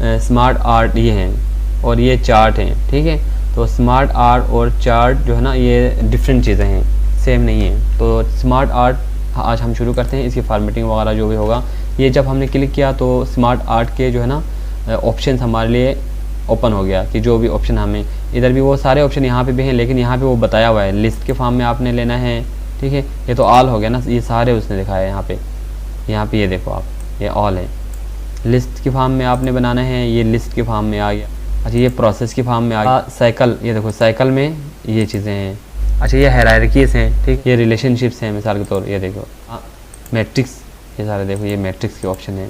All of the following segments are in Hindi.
स्मार्ट आर्ट ये हैं और ये चार्ट हैं, ठीक है। तो स्मार्ट आर्ट और चार्ट जो है ना ये डिफरेंट चीज़ें हैं, सेम नहीं है। तो स्मार्ट आर्ट आज हम शुरू करते हैं, इसकी फॉर्मेटिंग वगैरह जो भी होगा ये जब हमने क्लिक किया तो स्मार्ट आर्ट के जो है ना ऑप्शन हमारे लिए ओपन हो गया कि जो भी ऑप्शन हमें इधर भी वो सारे ऑप्शन यहाँ पे भी हैं, लेकिन यहाँ पे वो बताया हुआ है लिस्ट के फॉर्म में आपने लेना है, ठीक है। ये तो ऑल हो गया ना, ये सारे उसने दिखाया है यहाँ पे ये देखो आप, ये ऑल है। लिस्ट के फॉर्म में आपने बनाना है, ये लिस्ट के फॉर्म में आ गया। अच्छा ये प्रोसेस के फॉर्म में आ गया। साइकिल, ये देखो साइकिल में ये चीज़ें हैं। अच्छा ये हायरार्कीज़ हैं, ठीक, ये रिलेशनशिप्स हैं मिसाल के तौर, ये देखो मैट्रिक्स, ये सारे देखो ये मैट्रिक्स के ऑप्शन है।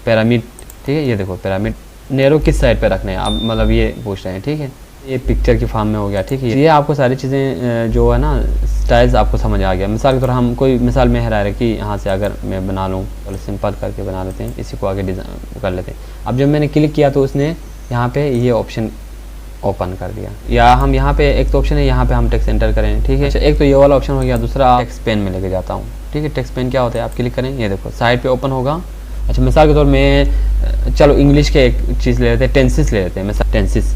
पिरामिड, ठीक है, ये देखो पिरामिड नेरो किस साइड पे रखना है आप, मतलब ये पूछ रहे हैं, ठीक है। ये पिक्चर की फॉर्म में हो गया, ठीक है। ये आपको सारी चीज़ें जो है ना स्टाइल्स आपको समझ आ गया। मिसाल के तौर हम कोई मिसाल में हायरार्की यहाँ से अगर मैं बना लूँ, चलो सिंपल करके बना लेते हैं, इसी को आगे डिज़ाइन कर लेते हैं। अब जब मैंने क्लिक किया तो उसने यहाँ पे ये ऑप्शन ओपन कर दिया। या हम यहाँ पे एक तो ऑप्शन है, यहाँ पे हम टेक्स्ट एंटर करें, ठीक है। अच्छा एक तो ये वाला ऑप्शन हो गया, दूसरा टेक्स्ट पेन में लेके जाता हूँ, ठीक है। टेक्स्ट पेन क्या होता है, आप क्लिक करें, ये देखो साइड पे ओपन होगा। अच्छा मिसाल के तौर में चलो इंग्लिश के एक चीज़ ले लेते हैं, टेंसेस ले लेते हैं। मिसाल टेंसेस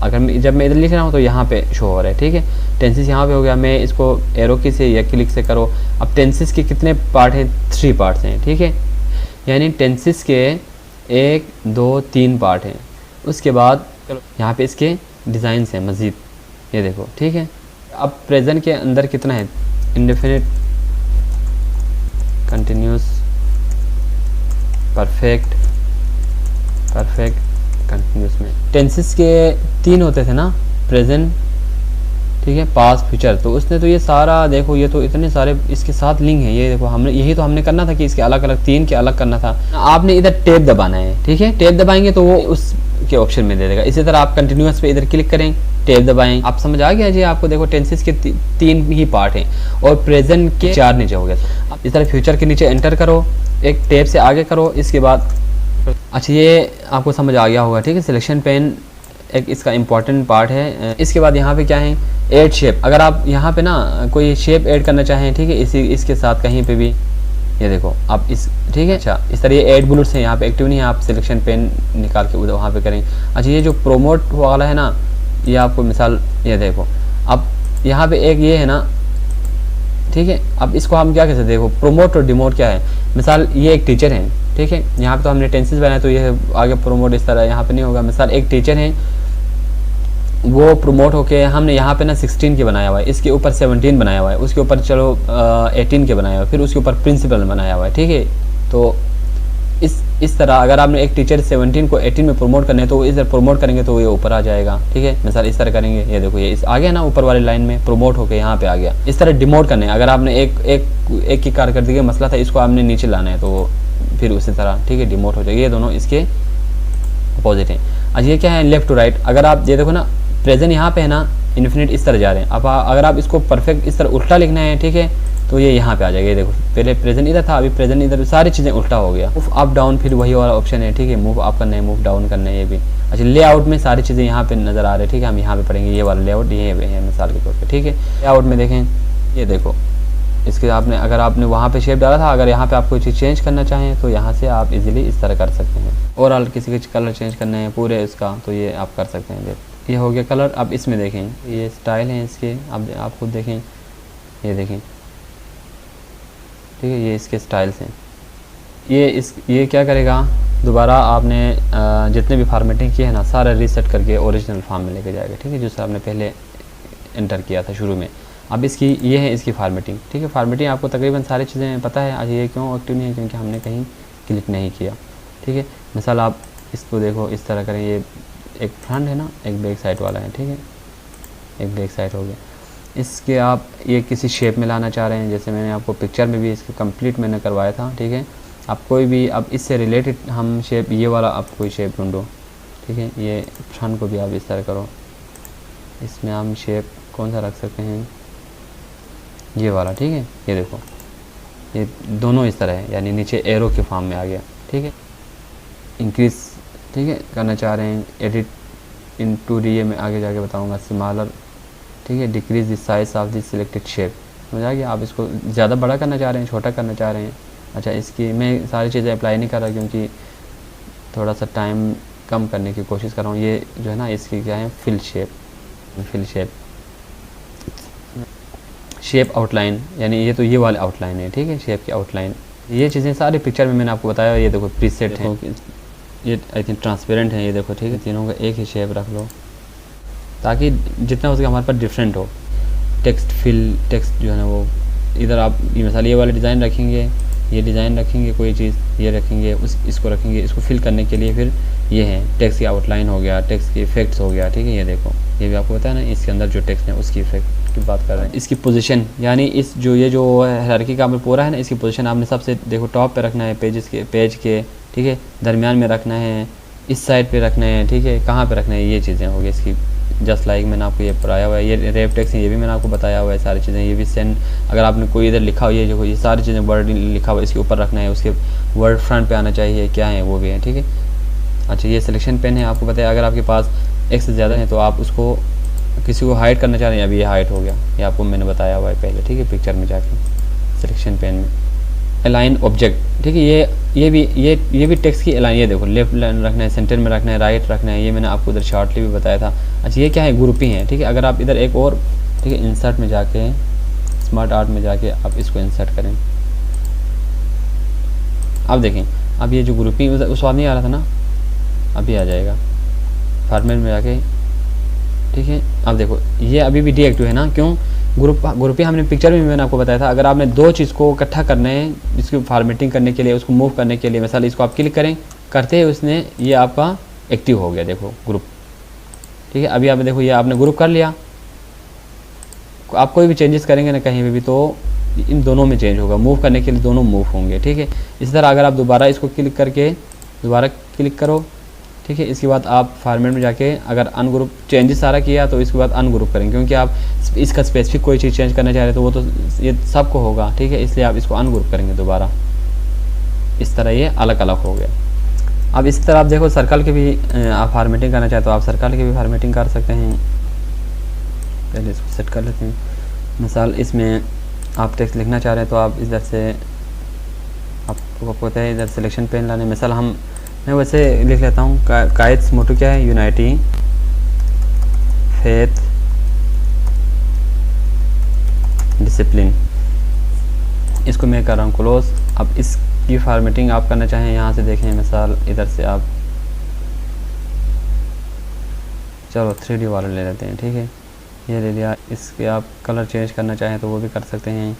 अगर जब मैं इधर लिख रहा हूँ तो यहाँ पे शो हो रहा है, ठीक है। टेंसेस यहाँ पे हो गया, मैं इसको एरो की से या क्लिक से करो। अब टेंसेस के कितने पार्ट हैं, 3 पार्ट्स हैं, ठीक है। यानी टेंसेस के 1 2 3 पार्ट हैं। उसके बाद यहाँ पे इसके डिज़ाइंस हैं मज़ीद, ये देखो, ठीक है। अब प्रेजेंट के अंदर कितना है, इंडेफिनिट, कंटिन्यूस, परफेक्ट, कंटिन्यूस में टेंसेस के 3 होते थे ना, प्रेजेंट, ठीक है, पास्ट, फ्यूचर। तो उसने तो ये सारा देखो, ये तो इतने सारे इसके साथ लिंक है। ये देखो हमने यही तो हमने करना था कि इसके अलग अलग 3 के अलग करना था। आपने इधर टैब दबाना है, ठीक है। टैब दबाएंगे तो वो उसके ऑप्शन में दे देगा। इसी तरह आप कंटिन्यूस पे इधर क्लिक करें, टैब दबाएं, आप समझ आ गया जी आपको। देखो टेंसेस के 3 ही पार्ट हैं और प्रेजेंट के 4 नीचे हो गया। इस तरह फ्यूचर के नीचे एंटर करो, एक टैब से आगे करो, इसके बाद अच्छा ये आपको समझ आ गया होगा, ठीक है। सिलेक्शन पेन एक इसका इम्पॉर्टेंट पार्ट है। इसके बाद यहाँ पे क्या है, ऐड शेप। अगर आप यहाँ पे ना कोई शेप ऐड करना चाहें, ठीक है, इसके साथ कहीं पे भी, ये देखो आप इस, ठीक है। अच्छा इस तरह ये ऐड बुलेट्स हैं, यहाँ पे एक्टिव नहीं है, आप सिलेक्शन पेन निकाल के उधर वहाँ पे करें। अच्छा ये जो प्रोमोट वाला है ना, ये आपको मिसाल, ये देखो अब यहाँ पे एक ये है ना, ठीक है। अब इसको हम क्या कहते हैं, देखो प्रोमोट और डिमोट क्या है। मिसाल ये एक टीचर है, ठीक है, यहाँ पे तो हमने टेंसेस बनाया तो ये आगे प्रोमोट इस तरह यहाँ पे नहीं होगा। मिसाल एक टीचर है, वो प्रोमोट होके हमने यहाँ पे ना 16 के बनाया हुआ है, इसके ऊपर 17 बनाया हुआ है, उसके ऊपर चलो 18 के बनाया हुआ है, फिर उसके ऊपर प्रिंसिपल बनाया हुआ है, ठीक है। तो इस तरह अगर आपने एक टीचर 17 को 18 में प्रमोट करना है तो इधर प्रमोट करेंगे तो ये ऊपर आ जाएगा, ठीक है। मिसाल इस तरह करेंगे, ये देखो ये इस आ गया ना ऊपर वाली लाइन में प्रमोट होकर यहाँ पे आ गया। इस तरह डिमोट करने, अगर आपने एक की कारकर्दगी का मसला था, इसको आपने नीचे लाना है तो फिर उसी तरह, ठीक है, डिमोट हो जाएगा। ये दोनों इसके अपोजिट हैं। अच्छा ये क्या है, लेफ्ट टू राइट। अगर आप ये देखो ना प्रेजेंट यहाँ पे है ना, इन्फिनिट इस तरह जा रहे हैं। अब अगर आप इसको परफेक्ट इस तरह उल्टा लिखना है, ठीक है, तो ये यहाँ पे आ जाएगा। ये देखो पहले प्रेजेंट इधर था, अभी प्रेजेंट इधर, सारी चीज़ें उल्टा हो गया। मूव अप डाउन फिर वही वाला ऑप्शन है, ठीक है, मूव अप करना है, मूव डाउन करना है, ये भी। अच्छा लेआउट में सारी चीज़ें यहाँ पे नज़र आ रही है, ठीक है, हम यहाँ पे पढ़ेंगे ये वाला लेआउट, ये है मिसाल के तौर पर, ठीक है। लेआउट में देखें, ये देखो इसके आपने अगर आपने वहाँ पे शेप डाला था, अगर यहाँ पे आप कोई चीज़ चेंज करना चाहें तो यहाँ से आप इजीली इस तरह कर सकते हैं। ओवरऑल किसी के कलर चेंज करना है पूरे इसका तो ये आप कर सकते हैं। ये हो गया कलर। अब इसमें देखें ये स्टाइल है इसके, अब आप खुद देखें, ये देखें, ठीक है, ये इसके स्टाइल्स हैं। ये क्या करेगा, दोबारा आपने जितने भी फॉर्मेटिंग किए हैं ना सारा रीसेट करके ओरिजिनल फॉर्म में लेके जाएगा, ठीक है, जिससे आपने पहले एंटर किया था शुरू में। अब इसकी ये है इसकी फॉर्मेटिंग, ठीक है। फॉर्मेटिंग आपको तकरीबन सारी चीज़ें पता है। आज ये क्यों एक्टिव नहीं है, क्योंकि हमने कहीं क्लिक नहीं किया, ठीक है। मिसाल आप इसको देखो इस तरह करें, ये एक फ्रंट है ना, एक बैक साइड वाला है, ठीक है, एक बैक साइड हो गया। इसके आप ये किसी शेप में लाना चाह रहे हैं, जैसे मैंने आपको पिक्चर में भी इसके कंप्लीट मैंने करवाया था, ठीक है। आप कोई भी अब इससे रिलेटेड हम शेप, ये वाला आप कोई शेप ढूंढो, ठीक है। ये फ्रंट को भी आप इस तरह करो, इसमें हम शेप कौन सा रख सकते हैं, ये वाला, ठीक है। ये देखो ये दोनों इस तरह है, यानी नीचे एरो के फॉर्म में आ गया, ठीक है। इंक्रीज, ठीक है, करना चाह रहे हैं, एडिट इन 2D ये मैं आगे जाके बताऊंगा, स्मॉलर, ठीक है, decrease the size of the selected shape, समझ आ गया। आप इसको ज़्यादा बड़ा करना चाह रहे हैं, छोटा करना चाह रहे हैं। अच्छा इसकी मैं सारी चीज़ें अप्लाई नहीं कर रहा क्योंकि थोड़ा सा टाइम कम करने की कोशिश कर रहा हूँ। ये जो है ना इसकी क्या है, फिल शेप आउटलाइन, यानी ये तो ये वाले आउटलाइन है, ठीक है, शेप की आउटलाइन। ये चीज़ें सारी पिक्चर में मैंने आपको बताया। ये देखो प्रीसेट है, ये आई थिंक ट्रांसपेरेंट है, ये देखो, ठीक है, तीनों का एक ही शेप रख लो ताकि जितना हो सके हमारे पास डिफरेंट हो। टेक्स्ट जो है ना वो इधर आप ये मिसाल ये वाले डिज़ाइन रखेंगे, ये डिज़ाइन रखेंगे, कोई चीज़ ये रखेंगे, इसको रखेंगे, इसको फिल करने के लिए फिर ये है टेक्स्ट की आउटलाइन हो गया, टेक्स्ट की इफेक्ट्स हो गया, ठीक है। ये देखो ये भी आपको बताया ना, इसके अंदर जो टेक्स्ट है उसकी इफेक्ट की बात कर रहे हैं। इसकी पोजीशन, यानी इस जो ये जो हायरार्की का पूरा है ना, इसकी पोजीशन आपने सबसे देखो टॉप पे रखना है पेज के, ठीक है, दरमियान में रखना है, इस साइड पे रखना है, ठीक है, कहाँ पे रखना है, ये चीज़ें हो गई इसकी। जस्ट लाइक मैंने आपको ये पढ़ाया हुआ है, ये रेप टेक्स्ट है, ये भी मैंने आपको बताया हुआ है सारी चीज़ें। ये भी सेंड, अगर आपने कोई इधर लिखा हो, ये जो ये सारी चीज़ें वर्ड लिखा हुआ है इसके ऊपर रखना है, उसके वर्ड फ्रंट पे आना चाहिए, क्या है वो भी है, ठीक है। अच्छा, ये सिलेक्शन पेन है, आपको बताया अगर आपके पास एक से ज़्यादा है तो आप उसको किसी को हाइड करना चाह रहे हैं, अभी ये हाइड हो गया, ये आपको मैंने बताया हुआ है पहले, ठीक है, पिक्चर में जाके सिलेक्शन पेन में। अलाइन ऑब्जेक्ट, ठीक है, ये भी टेक्स्ट की अलाइन, ये देखो लेफ्ट लाइन रखना है, सेंटर में रखना है, राइट रखना है, ये मैंने आपको उधर शॉर्टली भी बताया था। अच्छा, ये क्या है, ग्रुपिंग है, ठीक है। अगर आप इधर एक और, ठीक है, इंसर्ट में जाके, स्मार्ट आर्ट में जाके आप इसको इंसर्ट करें, अब देखें, अब ये जो ग्रुपिंग उस बार नहीं आ रहा था ना, अभी आ जाएगा फॉर्मेट में जाके, ठीक है। अब देखो ये अभी भी डीएक्टिव है ना, क्यों, ग्रुपिंग हमने पिक्चर में मैंने आपको बताया था। अगर आपने दो चीज़ को इकट्ठा करना है, इसकी फॉर्मेटिंग करने के लिए, उसको मूव करने के लिए, मिसाल इसको आप क्लिक करें, करते ही उसने ये आपका एक्टिव हो गया, देखो ग्रुप, ठीक है। अभी आप देखो ये आपने ग्रुप कर लिया, आप कोई भी चेंजेस करेंगे ना कहीं भी तो इन दोनों में चेंज होगा, मूव करने के लिए दोनों मूव होंगे, ठीक है। इसी तरह अगर आप दोबारा इसको क्लिक करके दोबारा क्लिक करो, ठीक है, इसके बाद आप फॉर्मेट में जाके अगर अनग्रुप चेंजेस सारा किया तो इसके बाद अनग्रुप करेंगे, क्योंकि आप इसका स्पेसिफिक कोई चीज़ चेंज करना चाह रहे तो वो तो ये सबको होगा, ठीक है, इसलिए आप इसको अनग्रुप करेंगे दोबारा। इस तरह ये अलग अलग हो गया। अब इसी तरह आप देखो सर्कल के भी आप फॉर्मेटिंग करना चाहते हो, आप सर्कल की भी फॉर्मेटिंग कर सकते हैं। पहले इसको सेट कर लेते हैं। मिसाल इसमें आप टेक्स्ट लिखना चाह रहे हैं तो आप इधर से आपको पता है इधर सिलेक्शन पेन लाने, मिसाल मैं वैसे लिख लेता हूँ, कायद्स मोटो क्या है, यूनाइटी फेथ डिसिप्लिन, इसको मैं कर रहा हूँ क्लोज। अब इसकी फॉर्मेटिंग आप करना चाहें, यहाँ से देखें, मिसाल इधर से आप चलो 3D वाला ले लेते हैं, ठीक है, ये ले लिया। इसके आप कलर चेंज करना चाहें तो वो भी कर सकते हैं,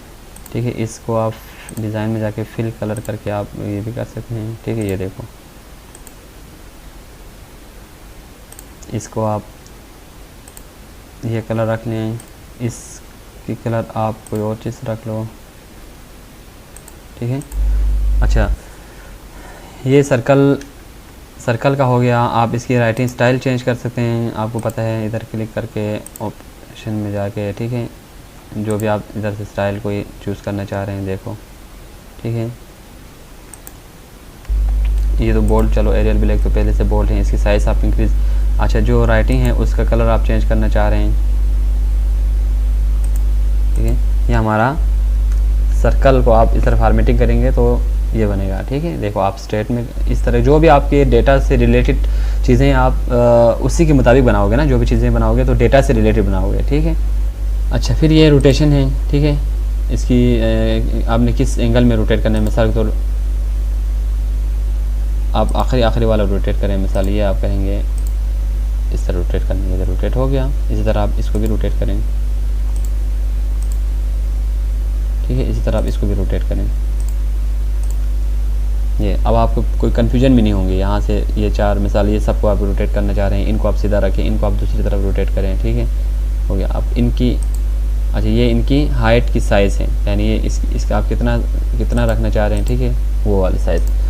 ठीक है। इसको आप डिज़ाइन में जाके फिल कलर करके आप ये भी कर सकते हैं, ठीक है। ये देखो इसको आप ये कलर रख लें, इसकी कलर आप कोई और चीज़ रख लो, ठीक है। अच्छा, ये सर्कल का हो गया। आप इसकी राइटिंग स्टाइल चेंज कर सकते हैं, आपको पता है, इधर क्लिक करके ऑप्शन में जाके, ठीक है, जो भी आप इधर से स्टाइल कोई चूज़ करना चाह रहे हैं, देखो, ठीक है। ये तो बोल्ड, चलो एरियल ब्लैक तो पहले से बोल्ड है, इसकी साइज़ आप इंक्रीज़। अच्छा, जो राइटिंग है उसका कलर आप चेंज करना चाह रहे हैं, ठीक है। ये हमारा सर्कल को आप इस तरह फॉर्मेटिंग करेंगे तो ये बनेगा, ठीक है। देखो आप स्टेट में इस तरह जो भी आपके डेटा से रिलेटेड चीज़ें आप उसी के मुताबिक बनाओगे ना, जो भी चीज़ें बनाओगे तो डेटा से रिलेटेड बनाओगे, ठीक है। अच्छा, फिर ये रोटेशन है, ठीक है, इसकी आपने किस एंगल में रोटेट करना है। मिसाल के तौर आप आखिरी वाला रोटेट करें, मिसाल ये आप कहेंगे इस तरह रोटेट करने के लिए, रोटेट हो गया। इसी तरह आप इसको भी रोटेट करें, ठीक है, इसी तरह आप इसको भी रोटेट करें। ये अब आपको कोई कन्फ्यूजन भी नहीं होंगे, यहाँ से ये चार मिसाल ये सबको आप रोटेट करना चाह रहे हैं, इनको आप सीधा रखें, इनको आप दूसरी तरफ रोटेट करें, ठीक है, हो गया। अब इनकी, अच्छा, ये इनकी हाइट की साइज़ है, यानी ये इसका आप कितना रखना चाह रहे हैं, ठीक है, वो वाली साइज़।